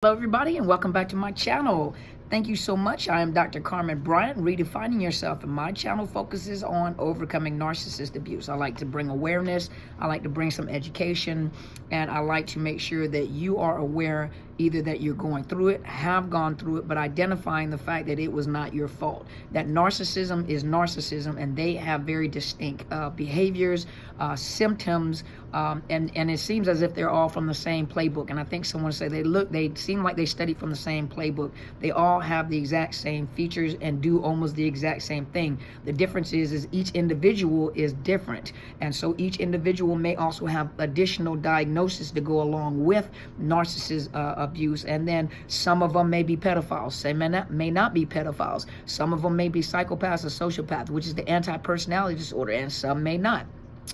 Hello everybody and welcome back to my channel. Thank you so much. I am Dr. Carmen Bryant. Redefining Yourself, and my channel focuses on overcoming narcissist abuse. I like to bring awareness, I like to bring some education, and I like to make sure that you are aware either that you're going through it, have gone through it, but identifying the fact that it was not your fault. That narcissism is narcissism, and they have very distinct behaviors, symptoms, and it seems as if they're all from the same playbook. And I think someone said they seem like they studied from the same playbook. They all have the exact same features and do almost the exact same thing. The difference is each individual is different, and so each individual may also have additional diagnosis to go along with narcissist abuse. And then some of them may be pedophiles, some may not be pedophiles. Some of them may be psychopaths or sociopaths, which is the anti-personality disorder, and some may not.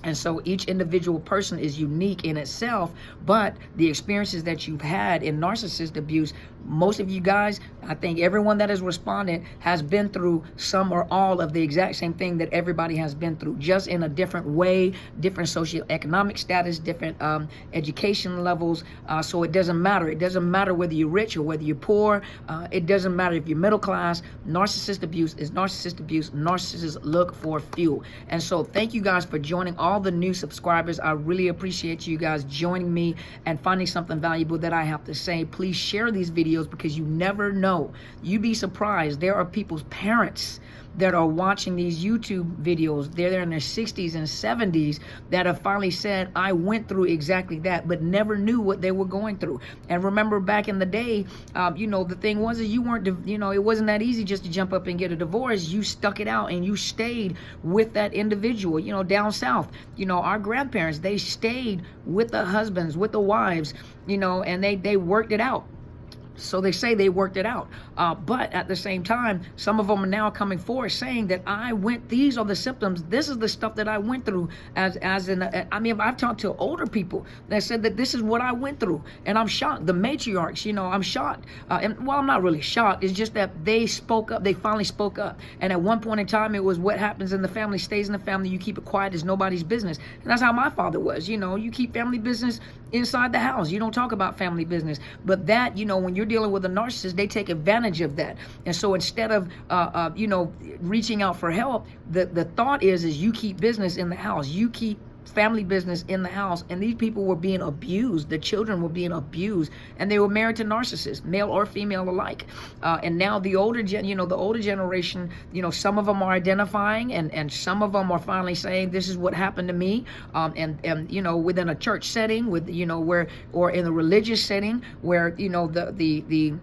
And so each individual person is unique in itself, but the experiences that you've had in narcissist abuse, most of you guys, I think everyone that has responded has been through some or all of the exact same thing that everybody has been through, just in a different way, different socioeconomic status, different education levels. So it doesn't matter. It doesn't matter whether you're rich or whether you're poor. It doesn't matter if you're middle class. Narcissist abuse is narcissist abuse. Narcissists look for fuel. And so thank you guys for joining all the new subscribers. I really appreciate you guys joining me and finding something valuable that I have to say. Please share these videos because you never know. You'd be surprised. There are people's parents that are watching these YouTube videos. They're in their 60s and 70s that have finally said, I went through exactly that, but never knew what they were going through. And remember back in the day, the thing was that you weren't, it wasn't that easy just to jump up and get a divorce. You stuck it out and you stayed with that individual. Down south, our grandparents, they stayed with the husbands, with the wives, and they worked it out. So they say they worked it out. But at the same time, some of them are now coming forward saying that these are the symptoms. This is the stuff that I went through I've talked to older people that said that this is what I went through. And I'm shocked. The matriarchs, I'm shocked. I'm not really shocked. It's just that they spoke up. They finally spoke up. And at one point in time, it was what happens in the family stays in the family. You keep it quiet. It's nobody's business. And that's how my father was. You keep family business inside the house. You don't talk about family business. But that, when you're dealing with a narcissist, they take advantage of that. And so instead of reaching out for help, the thought is you keep business in the house, you keep family business in the house. And these people were being abused. The children were being abused, and they were married to narcissists, male or female alike. And now the older generation, some of them are identifying, and some of them are finally saying this is what happened to me. And within a church setting, with where, or in a religious setting where the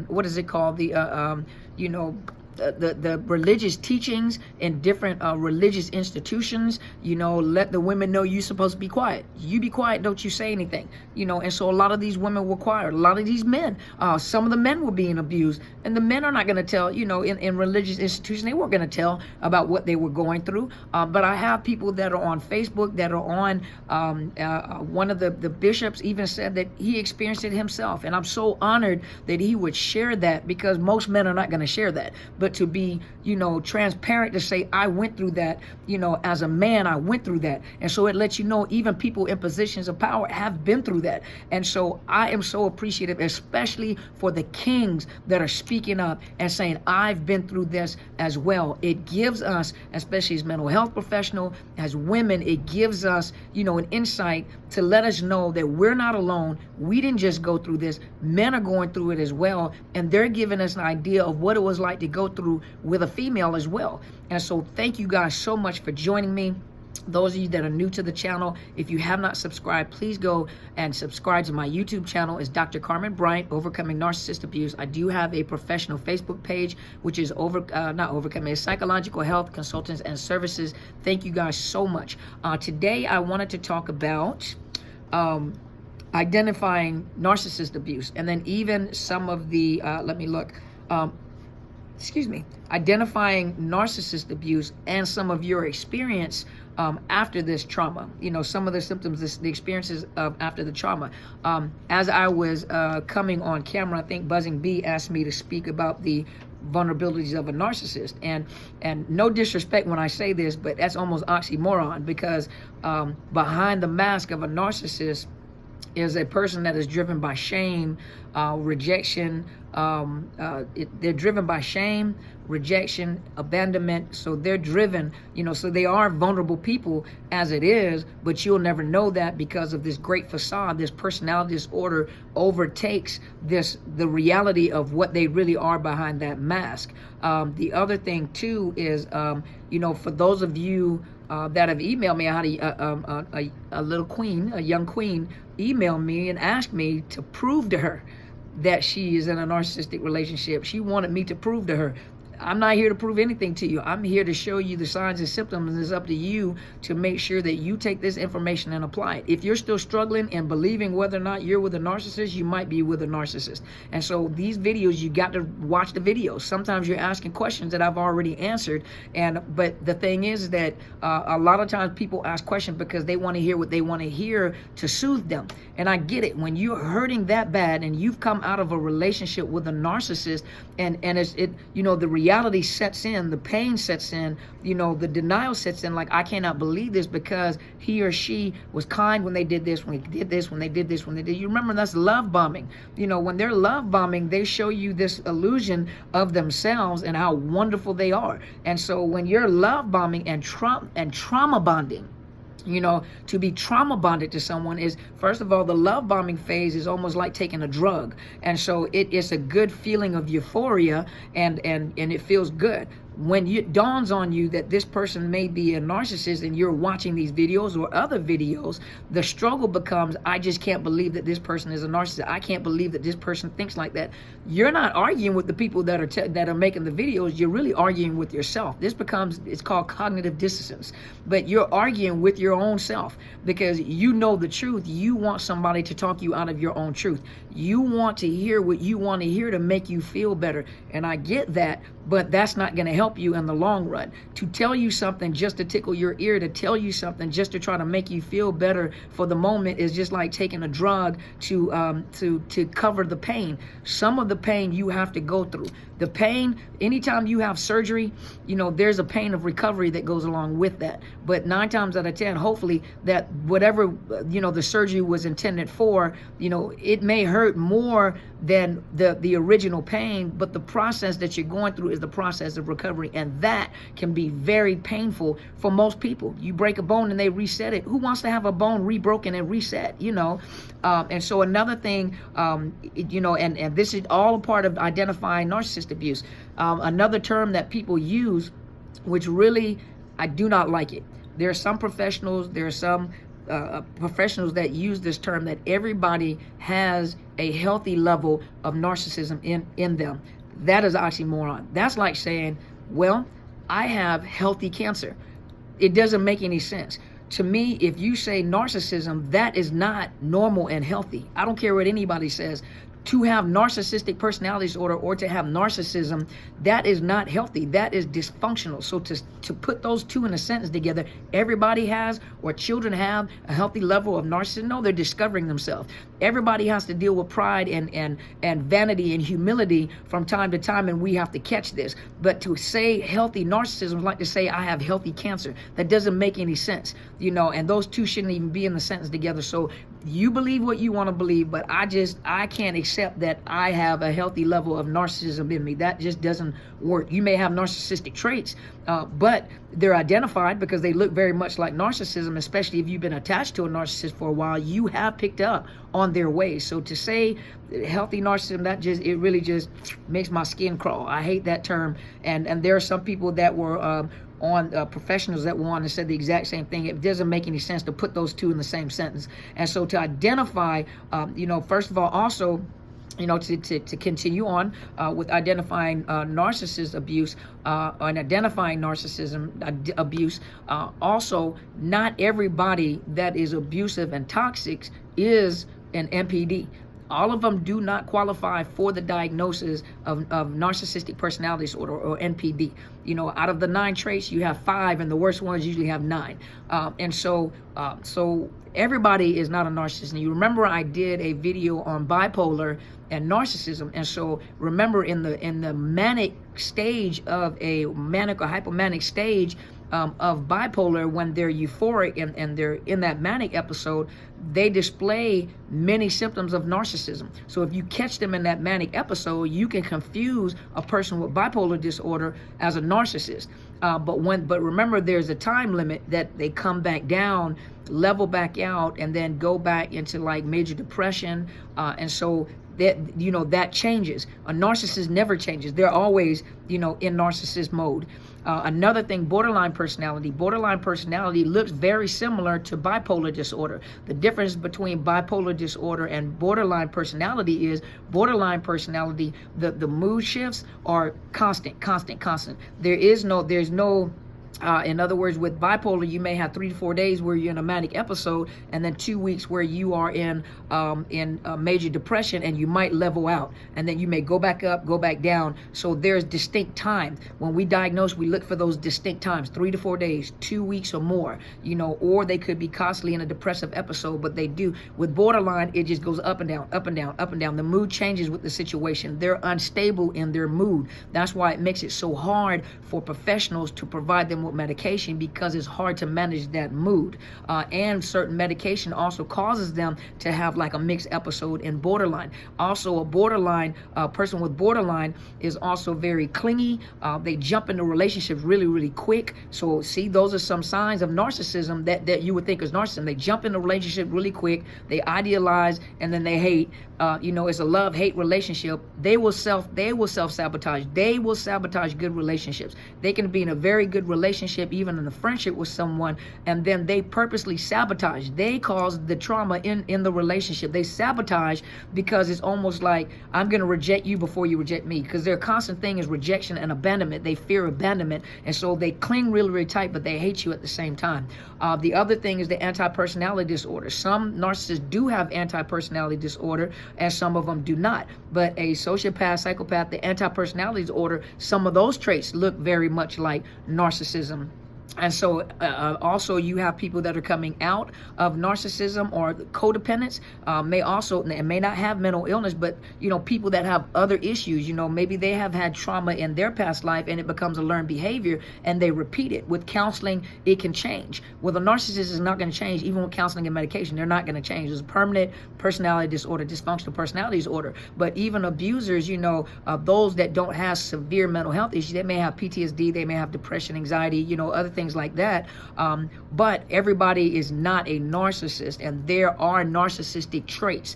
what is it called, the religious teachings in different religious institutions, let the women know you're supposed to be quiet. You be quiet, don't you say anything. And so a lot of these women were quiet. A lot of these men, some of the men were being abused, and the men are not going to tell, in religious institutions, they weren't going to tell about what they were going through. But I have people that are on Facebook that are on, one of the bishops even said that he experienced it himself. And I'm so honored that he would share that, because most men are not going to share that. But to be, transparent, to say, I went through that, as a man, I went through that. And so it lets you know even people in positions of power have been through that. And so I am so appreciative, especially for the kings that are speaking up and saying, I've been through this as well. It gives us, especially as mental health professional, as women, it gives us, an insight to let us know that we're not alone. We didn't just go through this. Men are going through it as well. And they're giving us an idea of what it was like to go through with a female as well. And so thank you guys so much for joining me. Those of you that are new to the channel, if you have not subscribed, please go and subscribe to my YouTube channel. It's Dr. Carmen Bryant, Overcoming Narcissist Abuse. I do have a professional Facebook page, which is it's Psychological Health Consultants and Services. Thank you guys so much. Today, I wanted to talk about identifying narcissist abuse, and then even some of the, identifying narcissist abuse and some of your experience after this trauma. Some of the symptoms, the experiences of after the trauma. As I was coming on camera, I think Buzzing Bee asked me to speak about the vulnerabilities of a narcissist. And no disrespect when I say this, but that's almost oxymoron, because behind the mask of a narcissist is a person that is driven by shame, rejection. They're driven by shame, rejection, abandonment. So they're driven, so they are vulnerable people as it is, but you'll never know that because of this great facade. This personality disorder overtakes the reality of what they really are behind that mask. The other thing too is, for those of you that have emailed me, I had a little queen, a young queen, email me and ask me to prove to her that she is in a narcissistic relationship. She wanted me to prove to her. I'm not here to prove anything to you. I'm here to show you the signs and symptoms, and it's up to you to make sure that you take this information and apply it. If you're still struggling and believing whether or not you're with a narcissist, you might be with a narcissist. And so these videos, you got to watch the videos. Sometimes you're asking questions that I've already answered, but the thing is that a lot of times people ask questions because they want to hear what they want to hear to soothe them. And I get it. When you're hurting that bad and you've come out of a relationship with a narcissist, and the reality sets in, the pain sets in, the denial sets in, like, I cannot believe this because he or she was kind when they did this, when they did this, when they did this, when they did. You remember, that's love bombing. When they're love bombing, they show you this illusion of themselves and how wonderful they are. And so when you're love bombing and trauma bonding, to be trauma bonded to someone is, first of all, the love bombing phase is almost like taking a drug. And so it's a good feeling of euphoria, and it feels good. When it dawns on you that this person may be a narcissist and you're watching these videos or other videos, the struggle becomes, I just can't believe that this person is a narcissist. I can't believe that this person thinks like that. You're not arguing with the people that are making the videos. You're really arguing with yourself. It's called cognitive dissonance. But you're arguing with your own self because you know the truth. You want somebody to talk you out of your own truth. You want to hear what you want to hear to make you feel better. And I get that, but that's not going to help you in the long run. To tell you something just to tickle your ear, to tell you something just to try to make you feel better for the moment, is just like taking a drug to cover the pain. Some of the pain you have to go through. The pain, anytime you have surgery, there's a pain of recovery that goes along with that. But 9 times out of 10, hopefully, that whatever, the surgery was intended for, it may hurt more than the original pain, but the process that you're going through is the process of recovery, and that can be very painful for most people. You break a bone and they reset it. Who wants to have a bone rebroken and reset, And so another thing, and this is all a part of identifying narcissist abuse. Another term that people use, which really, I do not like it. There are some professionals, professionals that use this term, that everybody has a healthy level of narcissism in them. That is oxymoron. That's like saying, well, I have healthy cancer. It doesn't make any sense. To me, if you say narcissism, that is not normal and healthy. I don't care what anybody says. To have narcissistic personality disorder or to have narcissism, that is not healthy. That is dysfunctional. So to put those two in a sentence together, everybody has, or children have, a healthy level of narcissism. No, they're discovering themselves. Everybody has to deal with pride and vanity and humility from time to time, and we have to catch this. But to say healthy narcissism is like to say I have healthy cancer. That doesn't make any sense, and those two shouldn't even be in the sentence together. So you believe what you want to believe, but I can't accept that I have a healthy level of narcissism in me. That just doesn't work. You may have narcissistic traits, but they're identified because they look very much like narcissism, especially if you've been attached to a narcissist for a while. You have picked up on their ways. So to say healthy narcissism, it really just makes my skin crawl. I hate that term. And there are some people that were professionals that were on and said the exact same thing. It doesn't make any sense to put those two in the same sentence. And so to identify, first of all, also, to continue on with identifying narcissist abuse and identifying narcissism abuse, also, not everybody that is abusive and toxic is an NPD. All of them do not qualify for the diagnosis of narcissistic personality disorder, or NPD. Out of the 9 traits, you have 5, and the worst ones usually have 9. And so everybody is not a narcissist. And you remember I did a video on bipolar and narcissism. And so remember, in the manic stage of a manic or hypomanic stage, of bipolar, when they're euphoric and they're in that manic episode, they display many symptoms of narcissism. So if you catch them in that manic episode, you can confuse a person with bipolar disorder as a narcissist. But remember, there's a time limit that they come back down, level back out, and then go back into like major depression. And so that changes. A narcissist never changes. They're always, in narcissist mode. Another thing, borderline personality. Borderline personality looks very similar to bipolar disorder. The difference between bipolar disorder and borderline personality is borderline personality, the mood shifts are constant. There's no in other words, with bipolar, you may have 3 to 4 days where you're in a manic episode, and then 2 weeks where you are in major depression, and you might level out, and then you may go back up, go back down. So there's distinct times. When we diagnose, we look for those distinct times: 3 to 4 days, 2 weeks or more. Or they could be constantly in a depressive episode, but they do. With borderline, it just goes up and down, up and down, up and down. The mood changes with the situation. They're unstable in their mood. That's why it makes it so hard for professionals to provide them with medication, because it's hard to manage that mood. And certain medication also causes them to have like a mixed episode in borderline. Also, a person with borderline is also very clingy. They jump into relationships really, really quick. So see, those are some signs of narcissism that you would think is narcissism. They jump into relationship really quick. They idealize and then they hate. It's a love-hate relationship. They will self-sabotage. They will sabotage good relationships. They can be in a very good relationship, even in a friendship with someone, and then they purposely sabotage. They cause the trauma in the relationship. They sabotage because it's almost like, I'm going to reject you before you reject me, because their constant thing is rejection and abandonment. They fear abandonment, and so they cling really, really tight, but they hate you at the same time. The other thing is the anti-personality disorder. Some narcissists do have anti-personality disorder, and some of them do not. But a sociopath, psychopath, the anti-personality disorder, some of those traits look very much like narcissism. And so also you have people that are coming out of narcissism or codependence, may not have mental illness, but people that have other issues, maybe they have had trauma in their past life and it becomes a learned behavior and they repeat it. With counseling, it can change. With a narcissist, is not going to change. Even with counseling and medication, they're not going to change. There's a permanent personality disorder, dysfunctional personality disorder. But even abusers, those that don't have severe mental health issues, they may have PTSD, they may have depression, anxiety, other things like that. But everybody is not a narcissist, and there are narcissistic traits,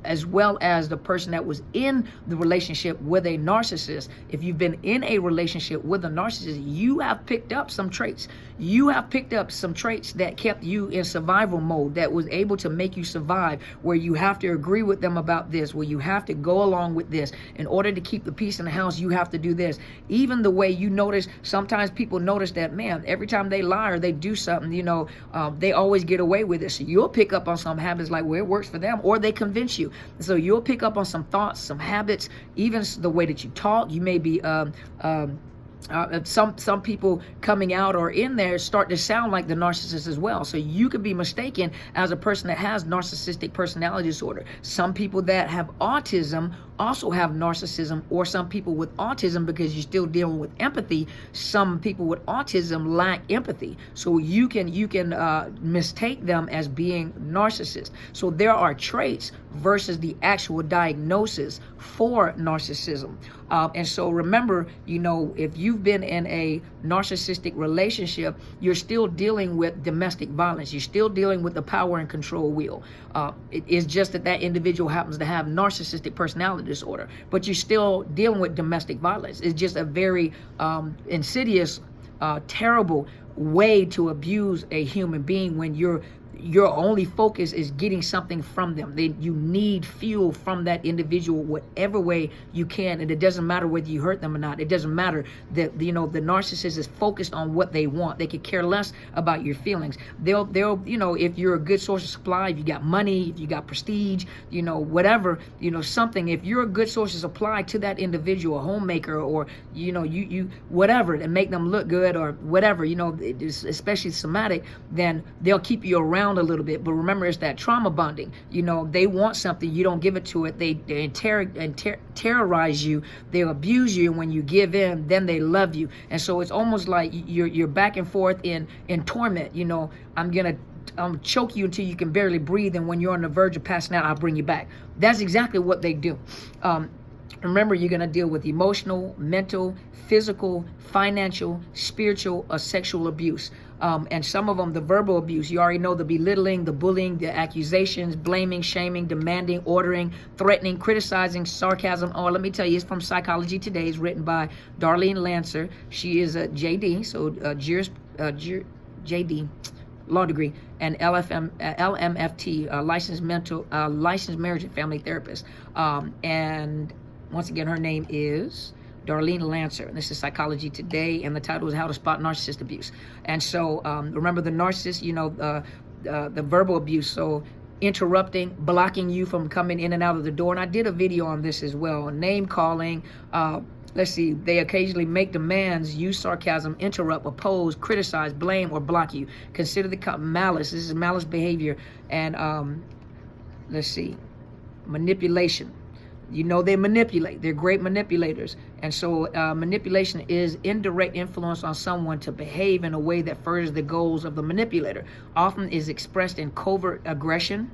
as well as the person that was in the relationship with a narcissist. If you've been in a relationship with a narcissist, you have picked up some traits. You have picked up some traits that kept you in survival mode, that was able to make you survive, where you have to agree with them about this, where you have to go along with this. In order to keep the peace in the house, you have to do this. Even the way you notice, sometimes people notice that, man, every time they lie or they do something, they always get away with it. So you'll pick up on some habits like where it works for them, or they convince you. So you'll pick up on some thoughts, some habits, even the way that you talk. You may be some people coming out or in there start to sound like the narcissist as well. So you could be mistaken as a person that has narcissistic personality disorder. Some people that have autism also have narcissism, or some people with autism, because you're still dealing with empathy, some people with autism lack empathy. So you can mistake them as being narcissists. So there are traits versus the actual diagnosis for narcissism. And so remember, if you've been in a narcissistic relationship, you're still dealing with domestic violence. You're still dealing with the power and control wheel. It's just that individual happens to have narcissistic personality disorder, but you're still dealing with domestic violence. It's just a very insidious, terrible way to abuse a human being when your only focus is getting something from them. You need fuel from that individual whatever way you can, and it doesn't matter whether you hurt them or not. It doesn't matter that the narcissist is focused on what they want. They could care less about your feelings. They'll if you're a good source of supply, if you got money, if you got prestige, whatever, something. If you're a good source of supply to that individual, a homemaker, or you whatever, and make them look good or whatever, especially somatic, then they'll keep you around around a little bit. But remember, it's that trauma bonding. You know, they want something, you don't give it to it. They terrorize you. They abuse you. And when you give in, then they love you. And so it's almost like you're back and forth in torment. You know, I'm going to choke you until you can barely breathe. And when you're on the verge of passing out, I'll bring you back. That's exactly what they do. Remember, you're going to deal with emotional, mental, physical, financial, spiritual, or sexual abuse. And some of them, the verbal abuse, you already know, the belittling, the bullying, the accusations, blaming, shaming, demanding, ordering, threatening, criticizing, sarcasm. Oh, let me tell you, it's from Psychology Today. It's written by Darlene Lancer. She is a JD, so JD, law degree, and LMFT, licensed marriage and family therapist. And once again, her name is Darlene Lancer, and this is Psychology Today, and the title is How to Spot Narcissist Abuse. And so remember the narcissist, you know, the verbal abuse, so interrupting, blocking you from coming in and out of the door. And I did a video on this as well, name calling. Let's see, they occasionally make demands, use sarcasm, interrupt, oppose, criticize, blame, or block you. Consider the malice. This is malice behavior. And let's see, manipulation. You know, they manipulate. They're great manipulators. And so manipulation is indirect influence on someone to behave in a way that furthers the goals of the manipulator. Often is expressed in covert aggression.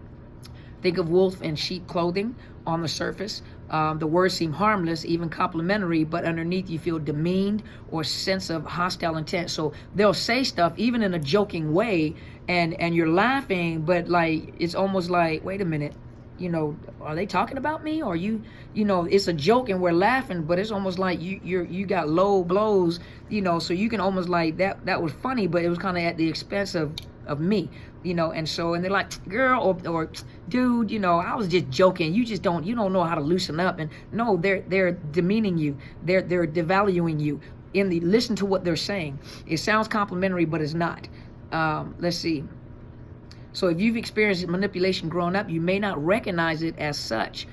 Think of wolf in sheep clothing on the surface. The words seem harmless, even complimentary, but underneath you feel demeaned or sense of hostile intent. So they'll say stuff even in a joking way, and you're laughing, but like it's almost like, wait a minute, you know, are they talking about me? Or you know, it's a joke and we're laughing, but it's almost like you got low blows, you know, so you can almost like that was funny, but it was kind of at the expense of me, you know. And so, and they're like, girl, or dude, you know, I was just joking. You don't know how to loosen up. And no, they're demeaning you. They're devaluing you. Listen to what they're saying. It sounds complimentary, but it's not. Let's see. So if you've experienced manipulation growing up, you may not recognize it as such.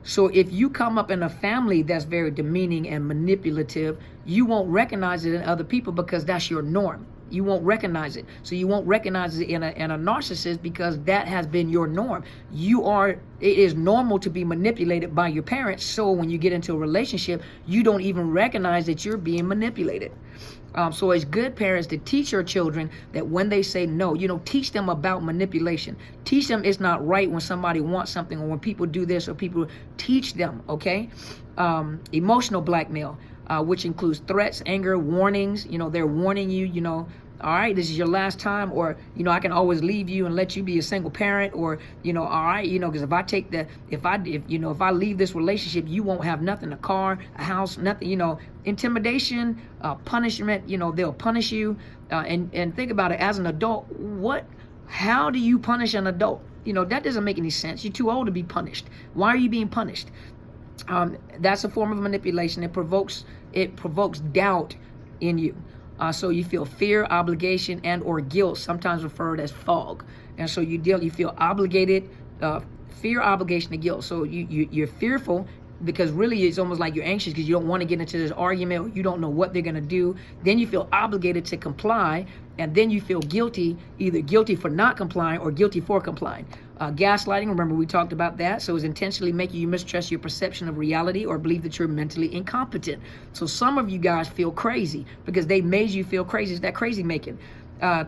So if you come up in a family that's very demeaning and manipulative, you won't recognize it in other people because that's your norm. You won't recognize it. So you won't recognize it in a narcissist because that has been your norm. It is normal to be manipulated by your parents. So when you get into a relationship, you don't even recognize that you're being manipulated. So it's good, parents, to teach your children that when they say no, you know, teach them about manipulation. Teach them it's not right when somebody wants something, or when people do this, or people teach them, okay? Emotional blackmail, which includes threats, anger, warnings. You know, they're warning you, you know, all right, this is your last time, or, you know, I can always leave you and let you be a single parent, or, you know, all right, you know, because if I leave this relationship, you won't have nothing, a car, a house, nothing, you know. Intimidation, punishment, you know, they'll punish you. And think about it, as an adult, how do you punish an adult? You know, that doesn't make any sense. You're too old to be punished. Why are you being punished? That's a form of manipulation. It provokes doubt in you. So you feel fear, obligation, and or guilt, sometimes referred as fog. And so you feel obligated, fear, obligation, and guilt. So you're fearful because really it's almost like you're anxious because you don't want to get into this argument, or you don't know what they're going to do. Then you feel obligated to comply, and then you feel guilty, either guilty for not complying or guilty for complying. Gaslighting, remember we talked about that. So it's intentionally making you mistrust your perception of reality or believe that you're mentally incompetent. So some of you guys feel crazy because they made you feel crazy. It's that crazy making.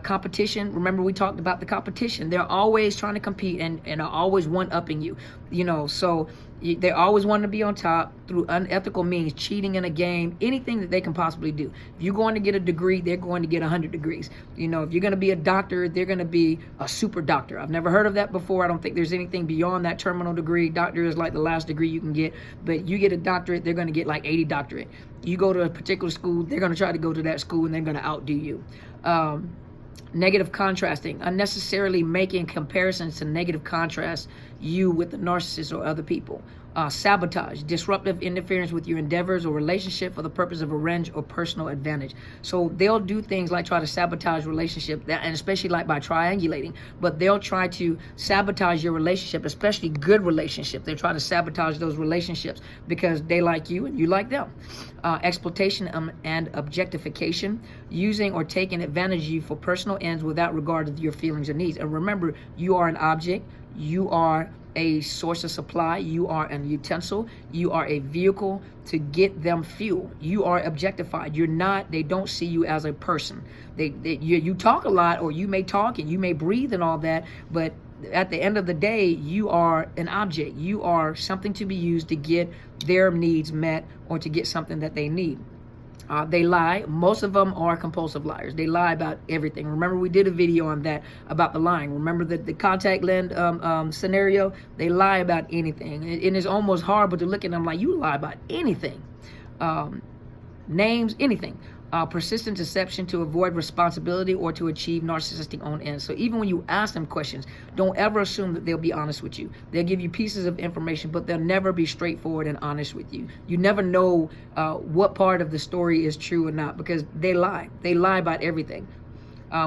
Competition, remember we talked about the competition. They're always trying to compete and are always one-upping you, you know. So they always want to be on top through unethical means, cheating in a game, anything that they can possibly do. If you're going to get a degree, they're going to get 100 degrees. You know, if you're going to be a doctor, they're going to be a super doctor. I've never heard of that before. I don't think there's anything beyond that terminal degree. Doctor is like the last degree you can get, but you get a doctorate, they're going to get like 80 doctorate. You go to a particular school, they're going to try to go to that school, and they're going to outdo you. Negative contrasting, unnecessarily making comparisons to negative contrast you with the narcissist or other people. Sabotage, disruptive interference with your endeavors or relationship for the purpose of revenge or personal advantage. So they'll do things like try to sabotage relationship, and especially like by triangulating, but they'll try to sabotage your relationship, especially good relationship. They'll try to sabotage those relationships because they like you and you like them. Exploitation and objectification, using or taking advantage of you for personal ends without regard to your feelings or needs. And remember, you are an object, you are a source of supply, you are an utensil, you are a vehicle to get them fuel. You are objectified. You're not, they don't see you as a person. You talk a lot, or you may talk and you may breathe and all that, but at the end of the day, you are an object. You are something to be used to get their needs met or to get something that they need. They lie. Most of them are compulsive liars. They lie about everything. Remember, we did a video on that, about the lying. Remember the contact lens scenario? They lie about anything. And it's almost horrible to look at them like, you lie about anything. Names, anything. Persistent deception to avoid responsibility or to achieve narcissistic own ends. So even when you ask them questions, don't ever assume that they'll be honest with you. They'll give you pieces of information, but they'll never be straightforward and honest with you. You never know what part of the story is true or not, because they lie. They lie about everything.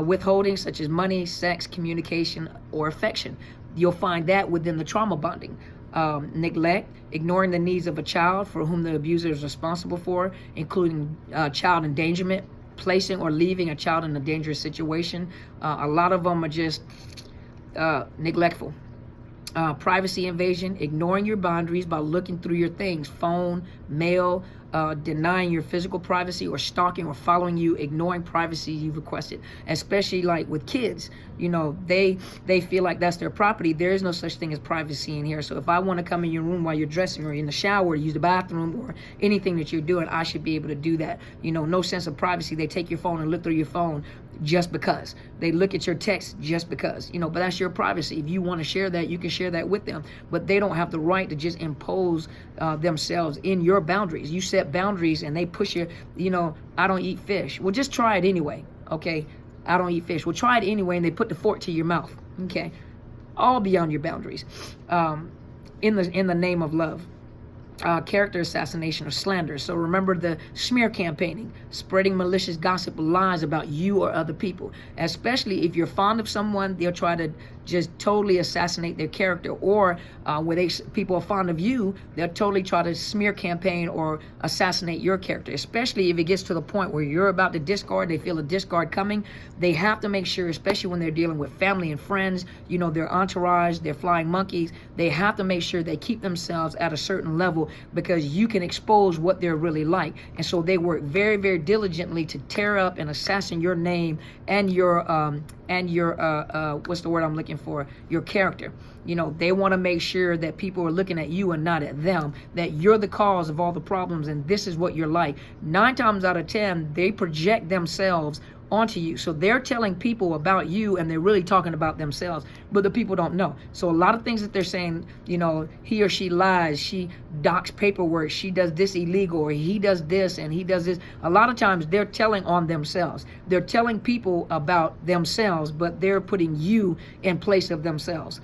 Withholding, such as money, sex, communication, or affection. You'll find that within the trauma bonding. Neglect, ignoring the needs of a child for whom the abuser is responsible for, including child endangerment, placing or leaving a child in a dangerous situation. A lot of them are just neglectful. Privacy invasion, ignoring your boundaries by looking through your things, phone, mail, denying your physical privacy, or stalking or following you, ignoring privacy you've requested. Especially like with kids, you know, they feel like that's their property. There is no such thing as privacy in here. So if I want to come in your room while you're dressing, or in the shower, use the bathroom, or anything that you're doing, I should be able to do that. You know, no sense of privacy. They take your phone and look through your phone just because. They look at your text just because, you know, but that's your privacy. If you want to share that, you can share that with them, but they don't have the right to just impose themselves in your boundaries. You set boundaries and they push you, you know, I don't eat fish. Well, just try it anyway, okay? I don't eat fish. Well, try it anyway, and they put the fork to your mouth, okay? All beyond your boundaries. In the name of love. Character assassination or slander. So remember the smear campaigning, spreading malicious gossip, lies about you or other people. Especially if you're fond of someone, they'll try to just totally assassinate their character. Or when people are fond of you, they'll totally try to smear campaign or assassinate your character. Especially if it gets to the point where you're about to discard, they feel a discard coming. They have to make sure, especially when they're dealing with family and friends, you know, their entourage, their flying monkeys, they have to make sure they keep themselves at a certain level, because you can expose what they're really like. And so they work very, very diligently to tear up and assassinate your name and your what's the word I'm looking for? Your character. You know, they want to make sure that people are looking at you and not at them, that you're the cause of all the problems and this is what you're like. 9 times out of 10, they project themselves onto you. So they're telling people about you and they're really talking about themselves, but the people don't know. So a lot of things that they're saying, you know, he or she lies, she docks paperwork, she does this illegal, or he does this and he does this. A lot of times they're telling on themselves. They're telling people about themselves, but they're putting you in place of themselves.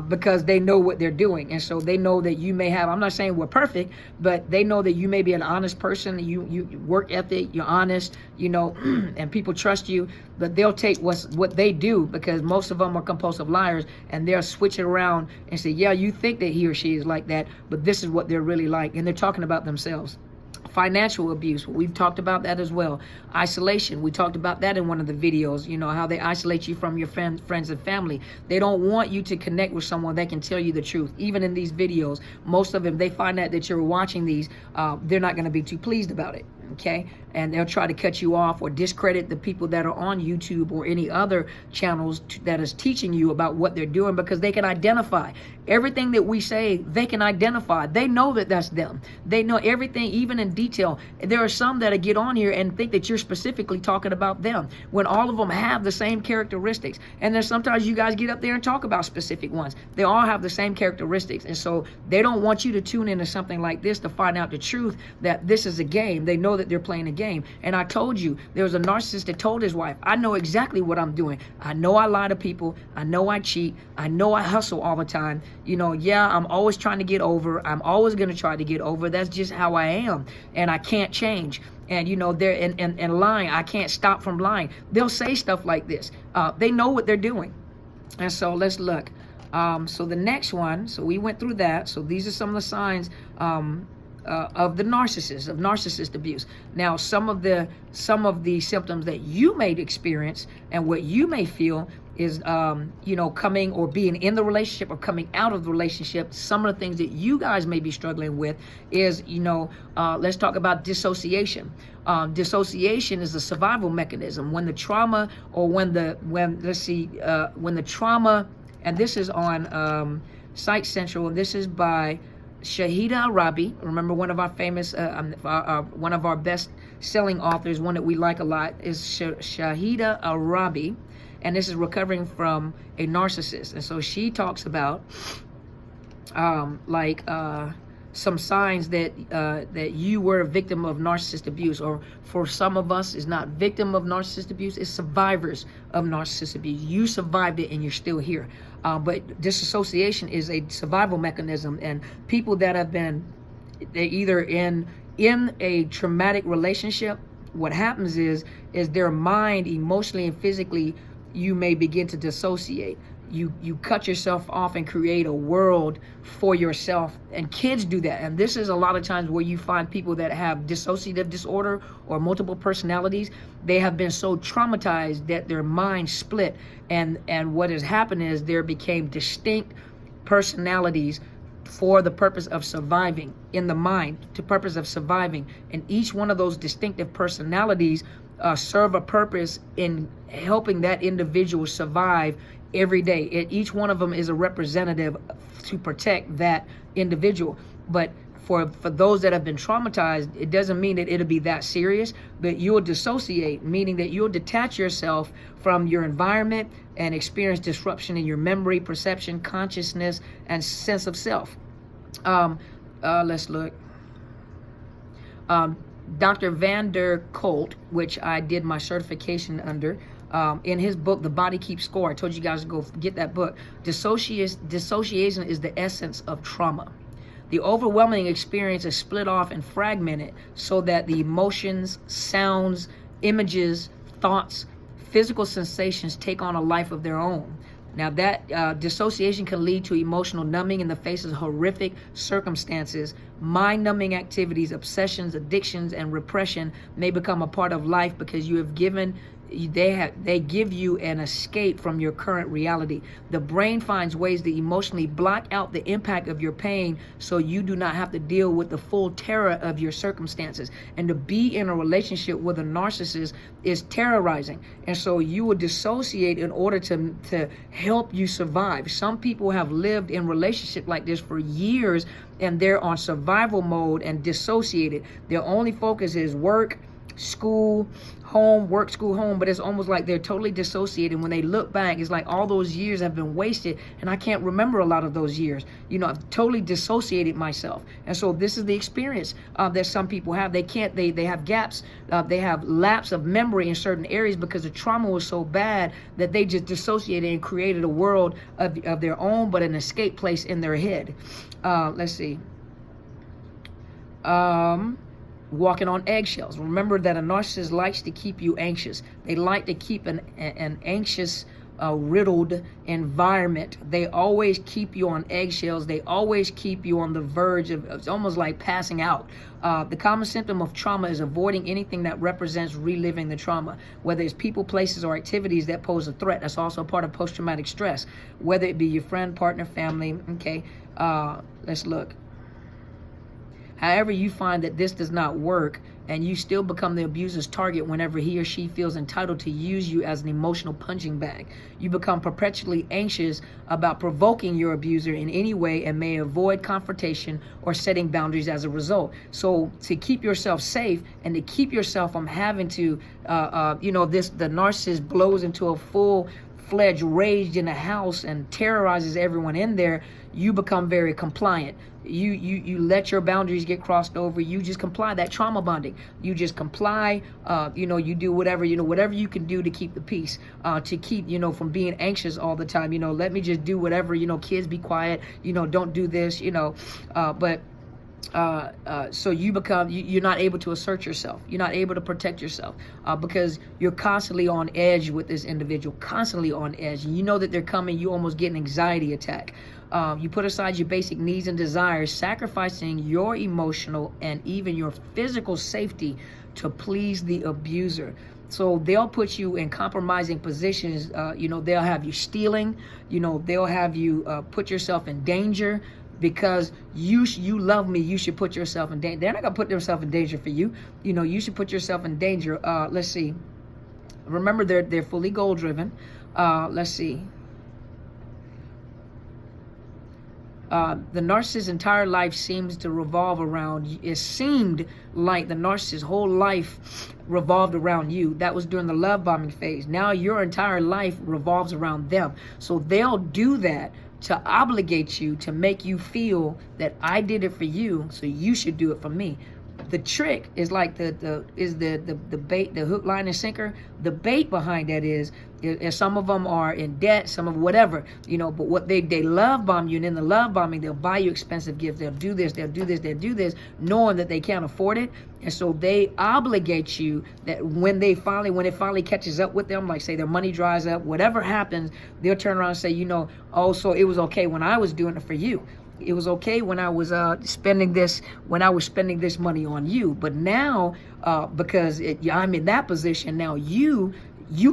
Because they know what they're doing. And so they know that you may have, I'm not saying we're perfect, but they know that you may be an honest person, you work ethic, you're honest, you know, and people trust you, but they'll take what they do, because most of them are compulsive liars, and they'll switch it around and say, yeah, you think that he or she is like that, but this is what they're really like, and they're talking about themselves. Financial abuse, we've talked about that as well. Isolation, we talked about that in one of the videos, you know, how they isolate you from your friends and family. They don't want you to connect with someone that can tell you the truth. Even in these videos, most of them, they find out that you're watching these, they're not going to be too pleased about it. Okay, and they'll try to cut you off or discredit the people that are on YouTube or any other channels that is teaching you about what they're doing, because they can identify everything that we say. They can identify. They know that that's them. They know everything, even in detail. There are some that get on here and think that you're specifically talking about them, when all of them have the same characteristics. And then sometimes you guys get up there and talk about specific ones. They all have the same characteristics, and so they don't want you to tune into something like this to find out the truth, that this is a game. They know that they're playing a game. And I told you, there was a narcissist that told his wife, I know exactly what I'm doing. I know I lie to people. I know I cheat. I know I hustle all the time. Yeah, I'm always trying to get over. I'm always going to try to get over. That's just how I am. And I can't change. And, they're in lying. I can't stop from lying. They'll say stuff like this. They know what they're doing. And so let's look. So the next one, so we went through that. So these are some of the signs of the narcissist, of narcissist abuse. Now, some of the symptoms that you may experience and what you may feel is, coming or being in the relationship or coming out of the relationship. Some of the things that you guys may be struggling with is, let's talk about dissociation. Dissociation is a survival mechanism when the trauma or when the trauma, and this is on Site Central, and this is by Shahida Arabi. Remember, one of our famous, one of our best-selling authors, one that we like a lot, is Shahida Arabi, and this is recovering from a narcissist. And so she talks about some signs that you were a victim of narcissist abuse, or for some of us, is not victim of narcissist abuse, it's survivors of narcissist abuse. You survived it and you're still here. But disassociation is a survival mechanism, and people that have been either in a traumatic relationship, what happens is their mind, emotionally and physically, you may begin to dissociate. You cut yourself off and create a world for yourself. And kids do that. And this is a lot of times where you find people that have dissociative disorder or multiple personalities. They have been so traumatized that their mind split. And what has happened is there became distinct personalities for the purpose of surviving in the mind, to purpose of surviving. And each one of those distinctive personalities serve a purpose in helping that individual survive every day. Each one of them is a representative to protect that individual. But for those that have been traumatized, it doesn't mean that it'll be that serious, but you'll dissociate, meaning that you'll detach yourself from your environment and experience disruption in your memory, perception, consciousness, and sense of self. Let's look. Dr. Van der Kolk, which I did my certification under, in his book, The Body Keeps Score, I told you guys to go get that book. Dissociation is the essence of trauma. The overwhelming experience is split off and fragmented so that the emotions, sounds, images, thoughts, physical sensations take on a life of their own. Now that dissociation can lead to emotional numbing in the face of horrific circumstances. Mind-numbing activities, obsessions, addictions, and repression may become a part of life because you have given they give you an escape from your current reality. The brain finds ways to emotionally block out the impact of your pain so you do not have to deal with the full terror of your circumstances. And to be in a relationship with a narcissist is terrorizing. And so you will dissociate in order to help you survive. Some people have lived in relationship like this for years and they're on survival mode and dissociated. Their only focus is work, school, home, work, school, home, but it's almost like they're totally dissociated. When they look back, it's like all those years have been wasted and I can't remember a lot of those years. I've totally dissociated myself. And so this is the experience that some people have. They have gaps, they have lapse of memory in certain areas because the trauma was so bad that they just dissociated and created a world of their own, but an escape place in their head. Let's see. Walking on eggshells. Remember that a narcissist likes to keep you anxious. They like to keep an anxious, riddled environment. They always keep you on eggshells. They always keep you on the verge of, it's almost like passing out. The common symptom of trauma is avoiding anything that represents reliving the trauma, whether it's people, places, or activities that pose a threat. That's also part of post-traumatic stress, whether it be your friend, partner, family. Okay, let's look. However, you find that this does not work and you still become the abuser's target whenever he or she feels entitled to use you as an emotional punching bag. You become perpetually anxious about provoking your abuser in any way and may avoid confrontation or setting boundaries as a result. So to keep yourself safe and to keep yourself from having to, the narcissist blows into a full-fledged rage in a house and terrorizes everyone in there, you become very compliant. You let your boundaries get crossed over. You just comply. That trauma bonding. You just comply. You do whatever whatever you can do to keep the peace, to keep from being anxious all the time. Let me just do whatever. Kids, be quiet. Don't do this. But. So you're not able to assert yourself. You're not able to protect yourself because you're constantly on edge with this individual, constantly on edge. And you know that they're coming. You almost get an anxiety attack. You put aside your basic needs and desires, sacrificing your emotional and even your physical safety to please the abuser. So they'll put you in compromising positions. They'll have you stealing. They'll have you put yourself in danger. Because you love me, you should put yourself in danger. They're not gonna put themselves in danger for you. You should put yourself in danger. Let's see. Remember, they're fully goal driven. Let's see. The narcissist's entire life seems to revolve around. It seemed like the narcissist's whole life revolved around you. That was during the love bombing phase. Now your entire life revolves around them. So they'll do that to obligate you, to make you feel that I did it for you, so you should do it for me. The trick is like the bait, the hook, line, and sinker. The bait behind that is some of them are in debt, some of whatever, but what they love bomb you, and in the love bombing, they'll buy you expensive gifts. They'll do this, they'll do this, they'll do this, knowing that they can't afford it. And so they obligate you that when it finally catches up with them, like say their money dries up, whatever happens, they'll turn around and say, oh, so it was okay when I was doing it for you. It was okay when I was spending this money on you. But now, because I'm in that position now, you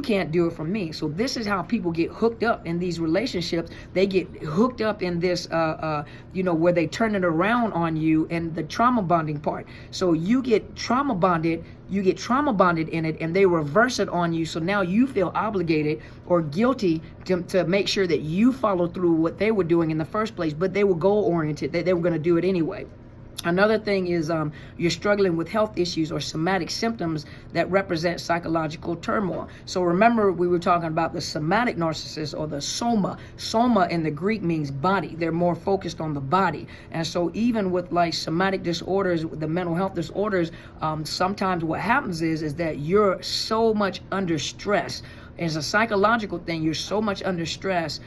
can't do it for me. So this is how people get hooked up in these relationships. They get hooked up in this, where they turn it around on you, and the trauma bonding part. So you get trauma bonded in it, and they reverse it on you. So now you feel obligated or guilty to make sure that you follow through what they were doing in the first place, but they were goal oriented. They were going to do it anyway. Another thing is you're struggling with health issues or somatic symptoms that represent psychological turmoil. So remember, we were talking about the somatic narcissist, or the soma. Soma in the Greek means body. They're more focused on the body. And so even with like somatic disorders, the mental health disorders, sometimes what happens is that you're so much under stress. It's a psychological thing. You're so much under stress.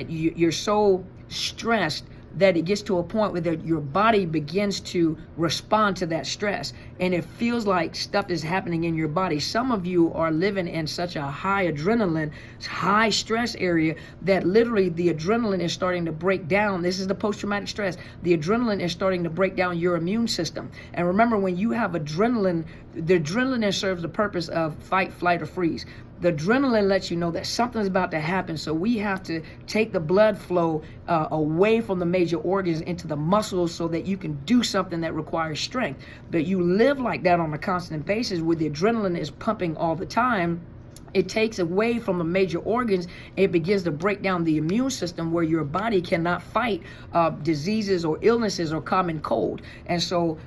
You're so stressed that it gets to a point where your body begins to respond to that stress, and it feels like stuff is happening in your body. Some of you are living in such a high adrenaline, high stress area that literally the adrenaline is starting to break down. This is the post-traumatic stress. The adrenaline is starting to break down your immune system. And remember, when you have adrenaline, the adrenaline serves the purpose of fight, flight, or freeze. The adrenaline lets you know that something's about to happen, so we have to take the blood flow away from the major organs into the muscles so that you can do something that requires strength. But you live like that on a constant basis where the adrenaline is pumping all the time. It takes away from the major organs. It begins to break down the immune system where your body cannot fight diseases or illnesses or common cold. And so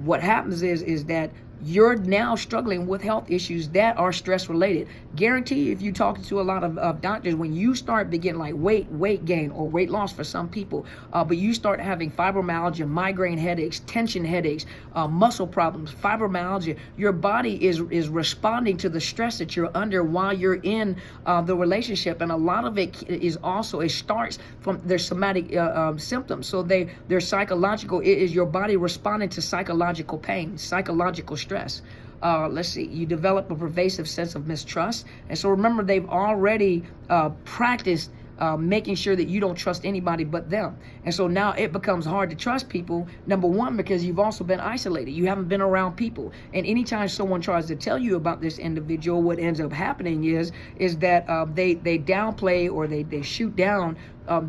what happens is that you're now struggling with health issues that are stress related. Guarantee if you're talking to a lot of doctors, when you start beginning like weight gain or weight loss for some people, but you start having fibromyalgia, migraine headaches, tension headaches, muscle problems, fibromyalgia, your body is responding to the stress that you're under while you're in the relationship. And a lot of it is also, it starts from their somatic symptoms. So they're psychological. It is your body responding to psychological pain, psychological stress. Let's see, you develop a pervasive sense of mistrust. And so remember, they've already practiced making sure that you don't trust anybody but them. And so now it becomes hard to trust people, number one, because you've also been isolated. You haven't been around people. And anytime someone tries to tell you about this individual, what ends up happening is that they downplay or they shoot down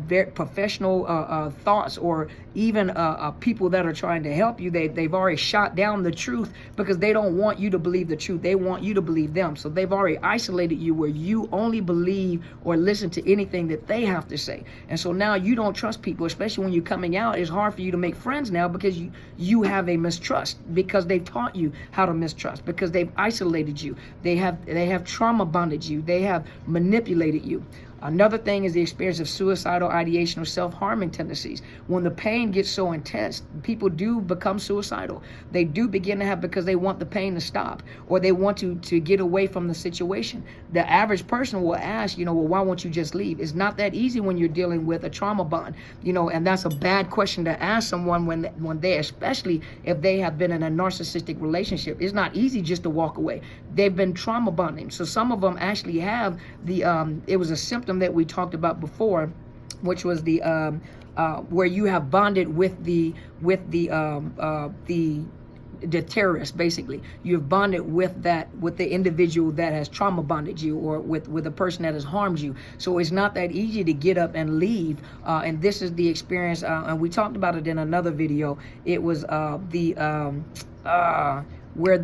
very professional thoughts, or even people that are trying to help you. They've already shot down the truth because they don't want you to believe the truth. They want you to believe them. So they've already isolated you where you only believe or listen to anything that they have to say. And so now you don't trust people, especially when you're coming out. It's hard for you to make friends now because you have a mistrust, because they've taught you how to mistrust, because they've isolated you. They have trauma bonded you. They have manipulated you. Another thing is the experience of suicidal ideation or self-harming tendencies. When the pain gets so intense, people do become suicidal. They do begin to have, because they want the pain to stop, or they want to get away from the situation. The average person will ask, well, why won't you just leave? It's not that easy when you're dealing with a trauma bond, and that's a bad question to ask someone when they, especially if they have been in a narcissistic relationship. It's not easy just to walk away. They've been trauma bonding. So some of them actually have it was a symptom that we talked about before, which was the where you have bonded with the terrorist. Basically, you've bonded with the individual that has trauma bonded you, or with a person that has harmed you. So it's not that easy to get up and leave. And this is the experience, and we talked about it in another video. It was where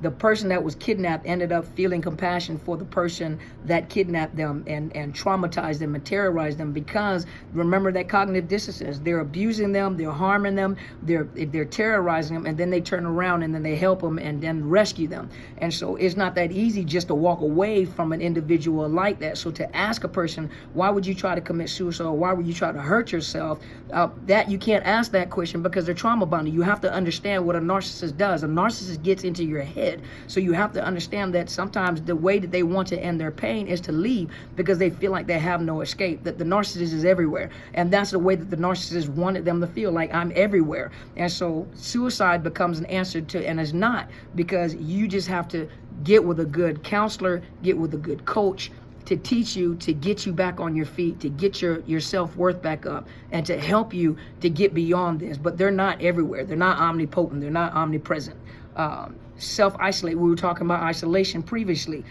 the person that was kidnapped ended up feeling compassion for the person that kidnapped them and traumatized them and terrorized them, because remember that cognitive dissonance. They're abusing them, they're harming them, they're terrorizing them, and then they turn around and then they help them and then rescue them. And so it's not that easy just to walk away from an individual like that. So to ask a person, why would you try to commit suicide, or why would you try to hurt yourself, that you can't ask that question, because they're trauma bonded. You have to understand what a narcissist does. A narcissist gets into your head. So you have to understand that sometimes the way that they want to end their pain is to leave, because they feel like they have no escape, that the narcissist is everywhere. And that's the way that the narcissist wanted them to feel, like, I'm everywhere. And so suicide becomes an answer to, and it's not, because you just have to get with a good counselor, get with a good coach, to teach you, to get you back on your feet, to get your self-worth back up, and to help you to get beyond this. But they're not everywhere. They're not omnipotent. They're not omnipresent. Self-isolate. We were talking about isolation previously.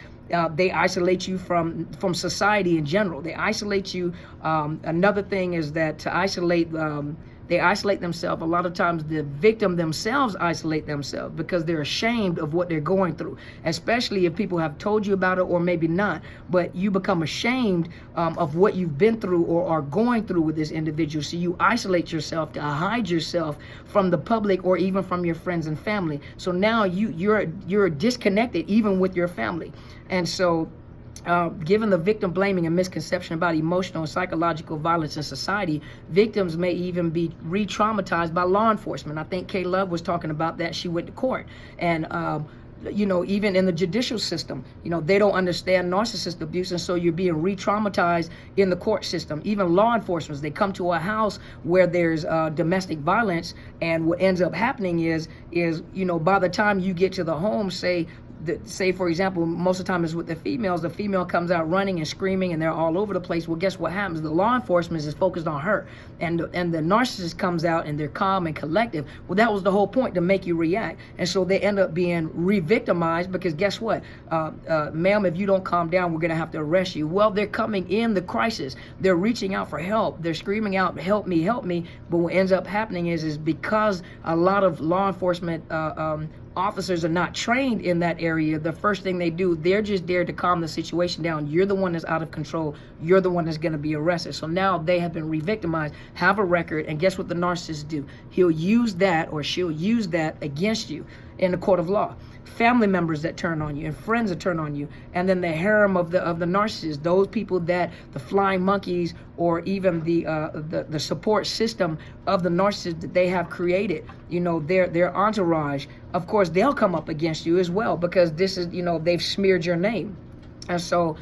They isolate you from society in general. They isolate you. Another thing is that to isolate, they isolate themselves. A lot of times the victim themselves isolate themselves because they're ashamed of what they're going through, especially if people have told you about it, or maybe not, but you become ashamed of what you've been through or are going through with this individual. So you isolate yourself to hide yourself from the public or even from your friends and family. So now you're disconnected even with your family. And so given the victim blaming and misconception about emotional and psychological violence in society, victims may even be re-traumatized by law enforcement. I think Kay Love was talking about that. She went to court, and even in the judicial system, they don't understand narcissist abuse, and so you're being re-traumatized in the court system. Even law enforcement, they come to a house where there's domestic violence, and what ends up happening is by the time you get to the home, say for example, most of the time is with the females, the female comes out running and screaming and they're all over the place. Well, guess what happens? The law enforcement is focused on her, and the narcissist comes out and they're calm and collective. Well, that was the whole point, to make you react. And so they end up being re-victimized, because guess what? Ma'am, if you don't calm down, we're going to have to arrest you. Well, they're coming in the crisis. They're reaching out for help. They're screaming out, help me, help me. But what ends up happening is because a lot of law enforcement officers are not trained in that area, the first thing they do, they're just there to calm the situation down. You're the one that's out of control. You're the one that's going to be arrested. So now they have been re-victimized, have a record, and guess what the narcissist do? He'll use that, or she'll use that against you in the court of law. Family members that turn on you, and friends that turn on you, and then the harem of the narcissist, those people that the flying monkeys, or even the support system of the narcissist that they have created, their entourage, of course they'll come up against you as well, because this is, they've smeared your name. And so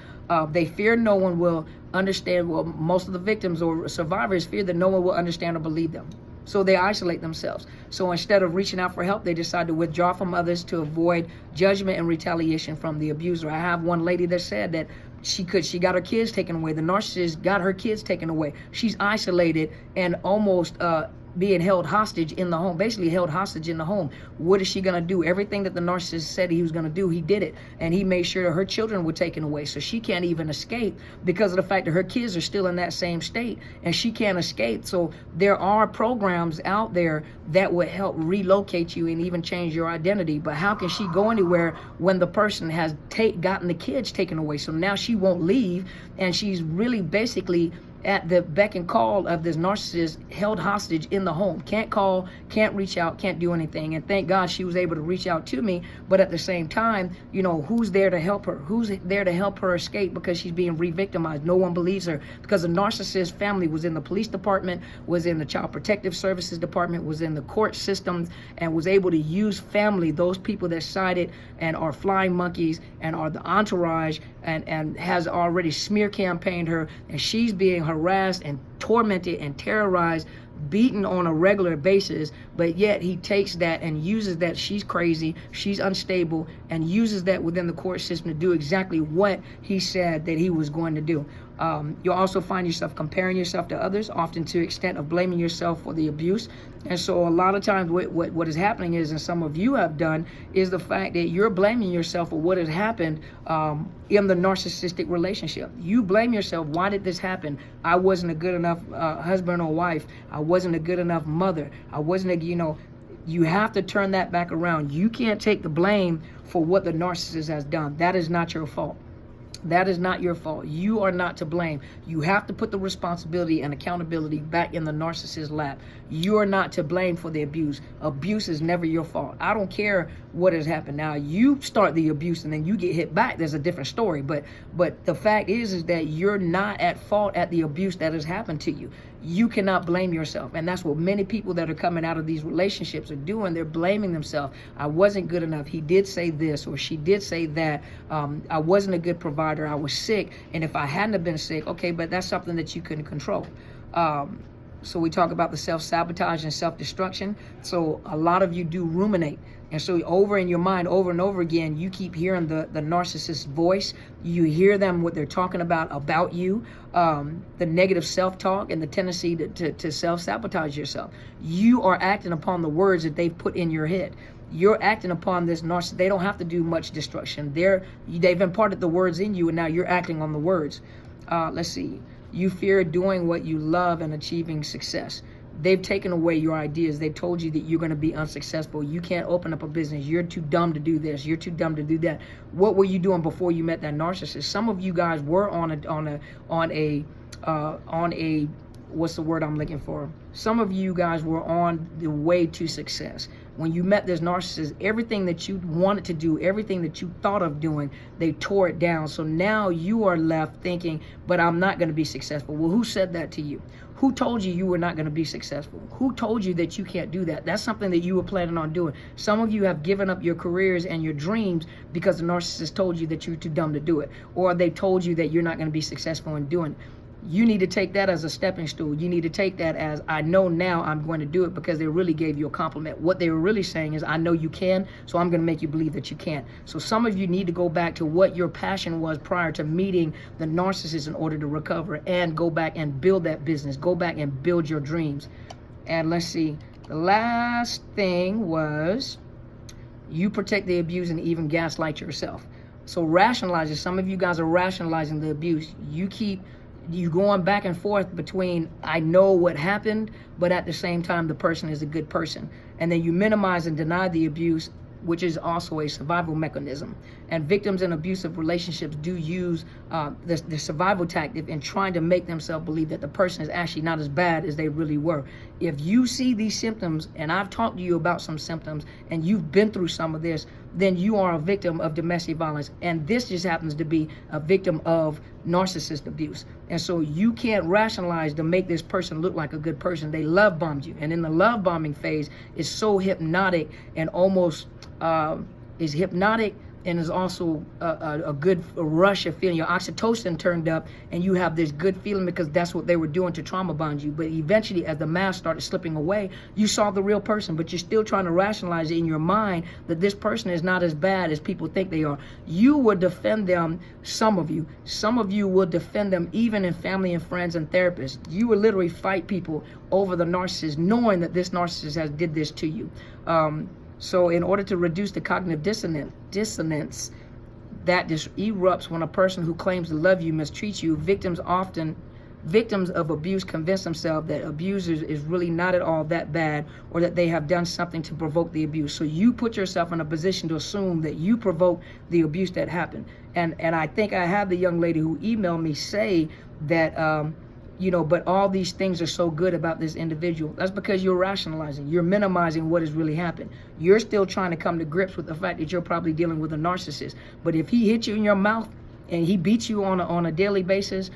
they fear no one will understand. Well, most of the victims or survivors fear that no one will understand or believe them. So they isolate themselves. So instead of reaching out for help, they decide to withdraw from others to avoid judgment and retaliation from the abuser. I have one lady that said that she got her kids taken away. The narcissist got her kids taken away. She's isolated and almost being held hostage in the home, basically held hostage in the home. What is she going to do? Everything that the narcissist said he was going to do, he did it. And he made sure that her children were taken away. So she can't even escape because of the fact that her kids are still in that same state and she can't escape. So there are programs out there that would help relocate you and even change your identity. But how can she go anywhere when the person has gotten the kids taken away? So now she won't leave, and she's really basically at the beck and call of this narcissist, held hostage in the home. Can't call, can't reach out, can't do anything. And thank God she was able to reach out to me. But at the same time, you know, who's there to help her? Who's there to help her escape because she's being re-victimized? No one believes her, because the narcissist family was in the police department, was in the child protective services department, was in the court systems, and was able to use family, those people that sided and are flying monkeys and are the entourage, and has already smear campaigned her, and she's being harassed and tormented and terrorized, beaten on a regular basis. But yet he takes that and uses that she's crazy, she's unstable, and uses that within the court system to do exactly what he said that he was going to do. You'll also find yourself comparing yourself to others, often to the extent of blaming yourself for the abuse. And so a lot of times what is happening is, and some of you have done, is the fact that you're blaming yourself for what has happened in the narcissistic relationship. You blame yourself. Why did this happen? I wasn't a good enough husband or wife. I wasn't a good enough mother. I wasn't a, you know, you have to turn that back around. You can't take the blame for what the narcissist has done. That is not your fault. That is not your fault. You are not to blame. You have to put the responsibility and accountability back in the narcissist's lap. You are not to blame for the abuse. Abuse is never your fault. I don't care what has happened. Now, you start the abuse and then you get hit back. There's a different story. But the fact is that you're not at fault at the abuse that has happened to you. You cannot blame yourself. And that's what many people that are coming out of these relationships are doing. They're blaming themselves. I wasn't good enough. He did say this or she did say that. I wasn't a good provider. I was sick. And if I hadn't have been sick, okay, but that's something that you couldn't control. So we talk about the self-sabotage and self-destruction. So a lot of you do ruminate. And so over in your mind, over and over again, you keep hearing the narcissist's voice. You hear them, what they're talking about you, the negative self-talk and the tendency to self-sabotage yourself. You are acting upon the words that they've put in your head. You're acting upon this narcissist. They don't have to do much destruction. They've imparted the words in you, and now you're acting on the words. Let's see. You fear doing what you love and achieving success. They've taken away your ideas. They've told you that you're going to be unsuccessful. You can't open up a business. You're too dumb to do this. You're too dumb to do that. What were you doing before you met that narcissist? Some of you guys were on a what's the word I'm looking for? Some of you guys were on the way to success. When you met this narcissist, everything that you wanted to do, everything that you thought of doing, they tore it down. So now you are left thinking, but I'm not going to be successful. Well, who said that to you? Who told you you were not going to be successful? Who told you that you can't do that? That's something that you were planning on doing. Some of you have given up your careers and your dreams because the narcissist told you that you're too dumb to do it, or they told you that you're not going to be successful in doing it. You need to take that as a stepping stool. You need to take that as, I know now I'm going to do it, because they really gave you a compliment. What they were really saying is, I know you can, so I'm going to make you believe that you can't. So some of you need to go back to what your passion was prior to meeting the narcissist in order to recover and go back and build that business. Go back and build your dreams. And let's see, the last thing was you protect the abuse and even gaslight yourself. So rationalizing, some of you guys are rationalizing the abuse. You going back and forth between, I know what happened, but at the same time, the person is a good person. And then you minimize and deny the abuse, which is also a survival mechanism. And victims in abusive relationships do use the survival tactic in trying to make themselves believe that the person is actually not as bad as they really were. If you see these symptoms, and I've talked to you about some symptoms, and you've been through some of this, then you are a victim of domestic violence. And this just happens to be a victim of narcissist abuse. And so you can't rationalize to make this person look like a good person. They love bombed you. And in the love bombing phase, it's so hypnotic and almost is hypnotic, and is also a good rush of feeling. Your oxytocin turned up, and you have this good feeling because that's what they were doing to trauma bond you. But eventually, as the mask started slipping away, you saw the real person, but you're still trying to rationalize it in your mind that this person is not as bad as people think they are. You will defend them, some of you will defend them even in family and friends and therapists. You will literally fight people over the narcissist, knowing that this narcissist has did this to you. So in order to reduce the cognitive dissonance that just erupts when a person who claims to love you mistreats you, victims of abuse convince themselves that abusers is really not at all that bad, or that they have done something to provoke the abuse. So you put yourself in a position to assume that you provoked the abuse that happened. And I think I had the young lady who emailed me say that you know, but all these things are so good about this individual. That's because you're rationalizing, you're minimizing what has really happened. You're still trying to come to grips with the fact that you're probably dealing with a narcissist. But if he hits you in your mouth and he beats you on a daily basis,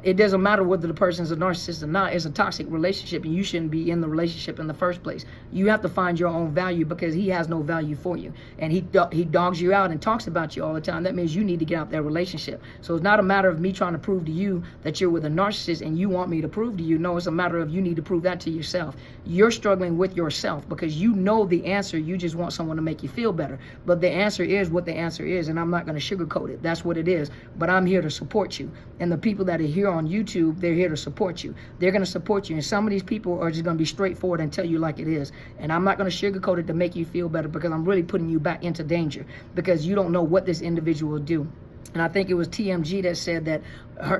it doesn't matter whether the person's a narcissist or not. It's a toxic relationship, and you shouldn't be in the relationship in the first place. You have to find your own value, because he has no value for you. And he dogs you out and talks about you all the time. That means you need to get out that relationship. So it's not a matter of me trying to prove to you that you're with a narcissist and you want me to prove to you. No, it's a matter of you need to prove that to yourself. You're struggling with yourself because you know the answer. You just want someone to make you feel better. But the answer is what the answer is, and I'm not going to sugarcoat it. That's what it is. But I'm here to support you. And the people that are here on YouTube, they're here to support you. They're going to support you. And some of these people are just going to be straightforward and tell you like it is. And I'm not going to sugarcoat it to make you feel better, because I'm really putting you back into danger, because you don't know what this individual will do. And I think it was TMG that said that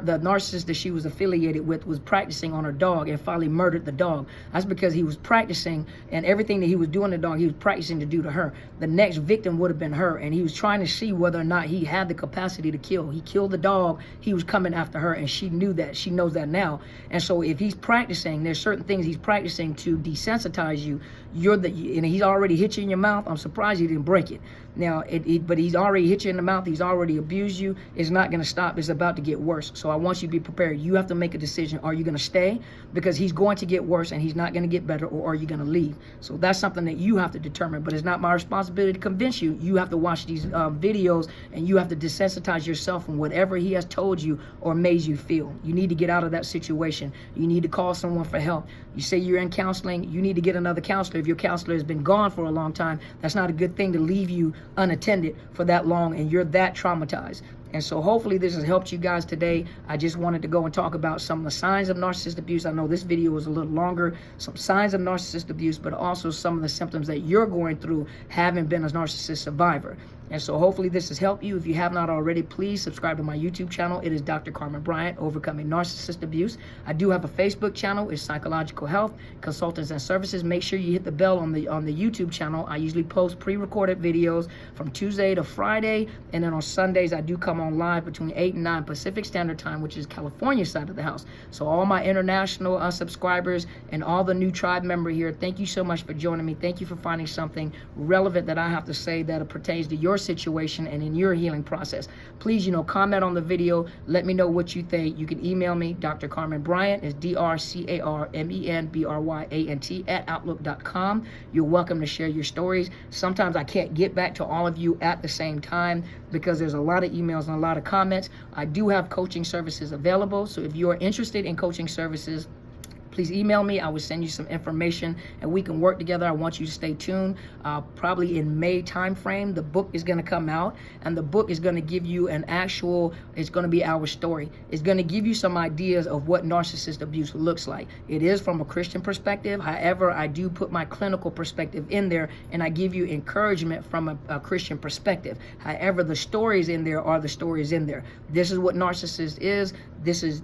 the narcissist that she was affiliated with was practicing on her dog and finally murdered the dog. That's because he was practicing, and everything that he was doing to the dog, he was practicing to do to her. The next victim would have been her, and he was trying to see whether or not he had the capacity to kill. He killed the dog. He was coming after her, and she knew that. She knows that now. And so if he's practicing, there's certain things he's practicing to desensitize you. And he's already hit you in your mouth. I'm surprised he didn't break it. Now, but he's already hit you in the mouth. He's already abused you. It's not going to stop. It's about to get worse. So I want you to be prepared. You have to make a decision. Are you going to stay? Because he's going to get worse and he's not going to get better, or are you going to leave? So that's something that you have to determine, but it's not my responsibility to convince you. You have to watch these videos, and you have to desensitize yourself from whatever he has told you or made you feel. You need to get out of that situation. You need to call someone for help. You say you're in counseling, you need to get another counselor. If your counselor has been gone for a long time, that's not a good thing to leave you unattended for that long and you're that traumatized. And so hopefully this has helped you guys today. I just wanted to go and talk about some of the signs of narcissist abuse. I know this video was a little longer, some signs of narcissist abuse, but also some of the symptoms that you're going through having been a narcissist survivor. And so hopefully this has helped you. If you have not already, please subscribe to my YouTube channel. It is Dr. Carmen Bryant, Overcoming Narcissist Abuse. I do have a Facebook channel. It's Psychological Health, Consultants and Services. Make sure you hit the bell on the YouTube channel. I usually post pre-recorded videos from Tuesday to Friday. And then on Sundays, I do come on live between 8 and 9 Pacific Standard Time, which is California side of the house. So all my international subscribers and all the new tribe member here, thank you so much for joining me. Thank you for finding something relevant that I have to say that pertains to your situation and in your healing process. Please, comment on the video. Let me know what you think. You can email me, Dr. Carmen Bryant, it's DrCarmenBryant @outlook.com. You're welcome to share your stories. Sometimes I can't get back to all of you at the same time because there's a lot of emails and a lot of comments. I do have coaching services available, so if you are interested in coaching services, please email me. I will send you some information and we can work together. I want you to stay tuned. Probably in May timeframe, the book is going to come out, and the book is going to give you it's going to be our story. It's going to give you some ideas of what narcissist abuse looks like. It is from a Christian perspective. However, I do put my clinical perspective in there, and I give you encouragement from a Christian perspective. However, the stories in there are the stories in there. This is what narcissist is.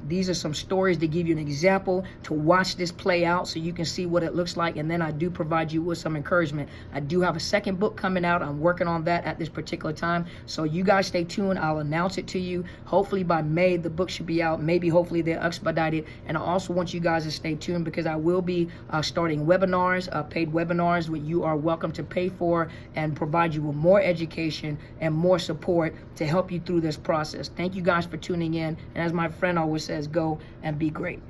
These are some stories to give you an example, to watch this play out so you can see what it looks like, and then I do provide you with some encouragement. I do have a second book coming out. I'm working on that at this particular time, so you guys stay tuned. I'll announce it to you. Hopefully by May, the book should be out. Maybe hopefully they'll expedite it, and I also want you guys to stay tuned because I will be starting webinars, paid webinars, where you are welcome to pay for and provide you with more education and more support to help you through this process. Thank you guys for tuning in, and as my friend always says, go and be great.